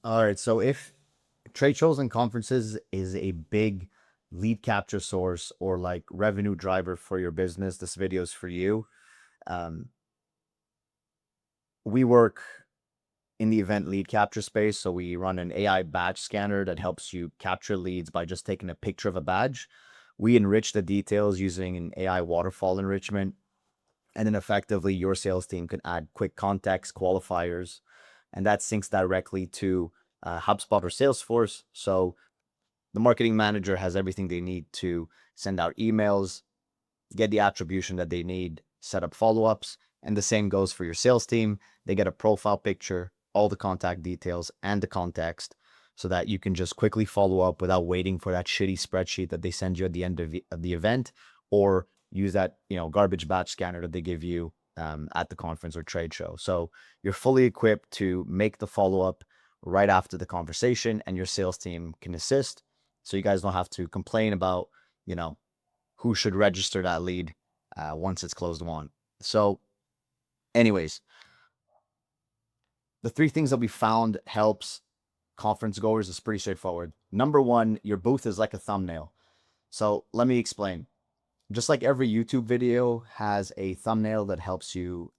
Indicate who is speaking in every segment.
Speaker 1: All right. So if trade shows and conferences is a big lead capture source or like revenue driver for your business, this video is for you. Um, we work in the event lead capture space. So we run an AI badge scanner that helps you capture leads by just taking a picture of a badge. We enrich the details using an AI waterfall enrichment. And then effectively your sales team can add quick context qualifiers, and that syncs directly to HubSpot or Salesforce. So the marketing manager has everything they need to send out emails, get the attribution that they need, set up follow-ups, and the same goes for your sales team. They get a profile picture, all the contact details, and the context so that you can just quickly follow up without waiting for that shitty spreadsheet that they send you at the end of the event, or use that garbage batch scanner that they give you at the conference or trade show. So you're fully equipped to make the follow-up right after the conversation, and your sales team can assist. So you guys don't have to complain about, who should register that lead once it's closed won. So, anyways, the three things that we found helps conference goers is pretty straightforward. Number one, your booth is like a thumbnail. So let me explain. Just like every YouTube video has a thumbnail that helps you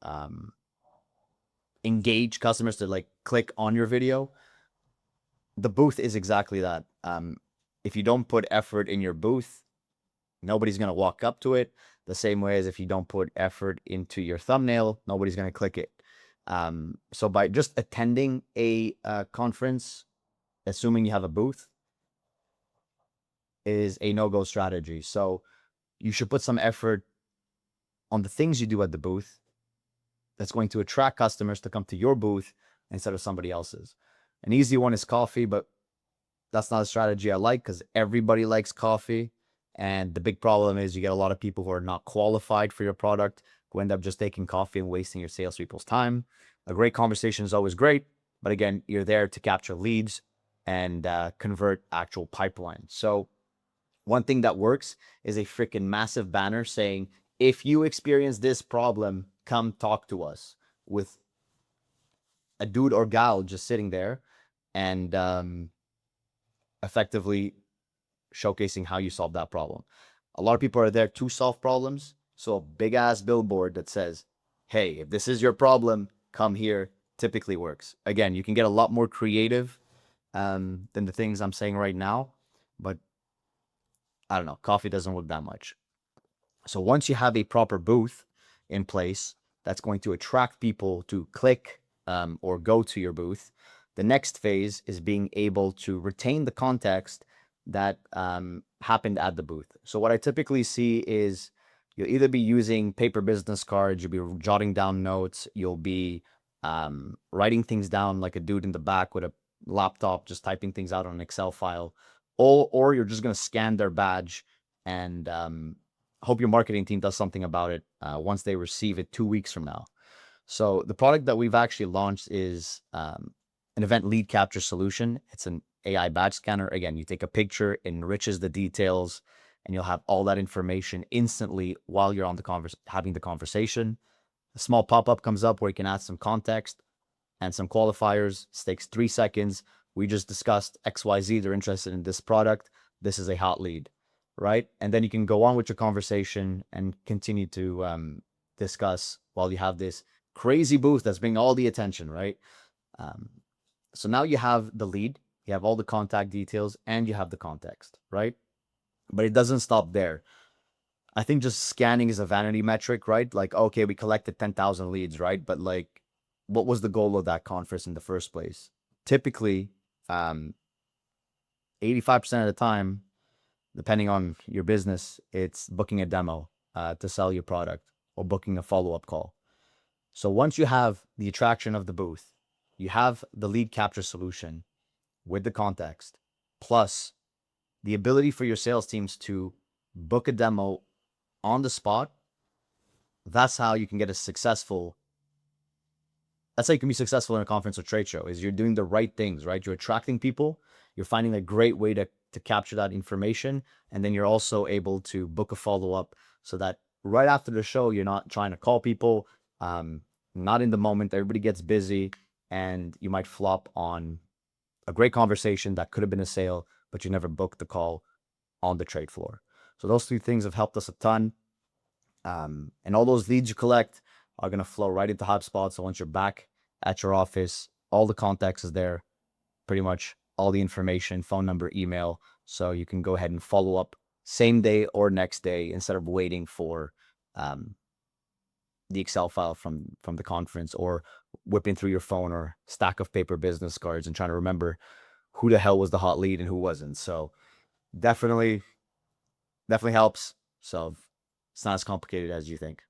Speaker 1: engage customers to like click on your video, the booth is exactly that. If you don't put effort in your booth, nobody's going to walk up to it. The same way as if you don't put effort into your thumbnail, nobody's going to click it. So by just attending a conference, assuming you have a booth, is a no-go strategy. So you should put some effort on the things you do at the booth that's going to attract customers to come to your booth instead of somebody else's. An easy one is coffee, but that's not a strategy I like because everybody likes coffee. And the big problem is you get a lot of people who are not qualified for your product who end up just taking coffee and wasting your salespeople's time. A great conversation is always great, but again, you're there to capture leads and convert actual pipeline. So one thing that works is a freaking massive banner saying, if you experience this problem, come talk to us, with a dude or gal just sitting there and effectively showcasing how you solve that problem. A lot of people are there to solve problems. So a big ass billboard that says, hey, if this is your problem, come here, typically works. Again, you can get a lot more creative than the things I'm saying right now, but I don't know, coffee doesn't work that much. So once you have a proper booth in place that's going to attract people to click or go to your booth, the next phase is being able to retain the context that happened at the booth. So what I typically see is you'll either be using paper business cards, you'll be jotting down notes, you'll be writing things down like a dude in the back with a laptop, just typing things out on an Excel file, or you're just going to scan their badge and hope your marketing team does something about it once they receive it 2 weeks from now. So the product that we've actually launched is an event lead capture solution. It's an AI badge scanner. Again, you take a picture, it enriches the details, and you'll have all that information instantly while you're on the having the conversation. A small pop-up comes up where you can add some context and some qualifiers. It takes 3 seconds. We just discussed XYZ. They're interested in this product. This is a hot lead, right? And then you can go on with your conversation and continue to discuss while you have this crazy booth that's bringing all the attention, right? So now you have the lead, you have all the contact details, and you have the context, right? But it doesn't stop there. I think just scanning is a vanity metric, right? Like, okay, we collected 10,000 leads, right? But like, what was the goal of that conference in the first place? Typically, 85% of the time, depending on your business, it's booking a demo to sell your product or booking a follow-up call. So once you have the attraction of the booth, you have the lead capture solution with the context, plus the ability for your sales teams to book a demo on the spot. That's how you can get a successful. That's how you can be successful in a conference or trade show, is you're doing the right things, right? You're attracting people, you're finding a great way to capture that information, and then you're also able to book a follow-up so that right after the show, you're not trying to call people, not in the moment, everybody gets busy, and you might flop on a great conversation that could have been a sale, but you never booked the call on the trade floor. So those three things have helped us a ton. And all those leads you collect are going to flow right into HubSpot. So once you're back at your office, all the context is there, pretty much all the information, phone number, email. So you can go ahead and follow up same day or next day instead of waiting for the Excel file from the conference, or whipping through your phone or stack of paper business cards and trying to remember who the hell was the hot lead and who wasn't. So definitely helps. So it's not as complicated as you think.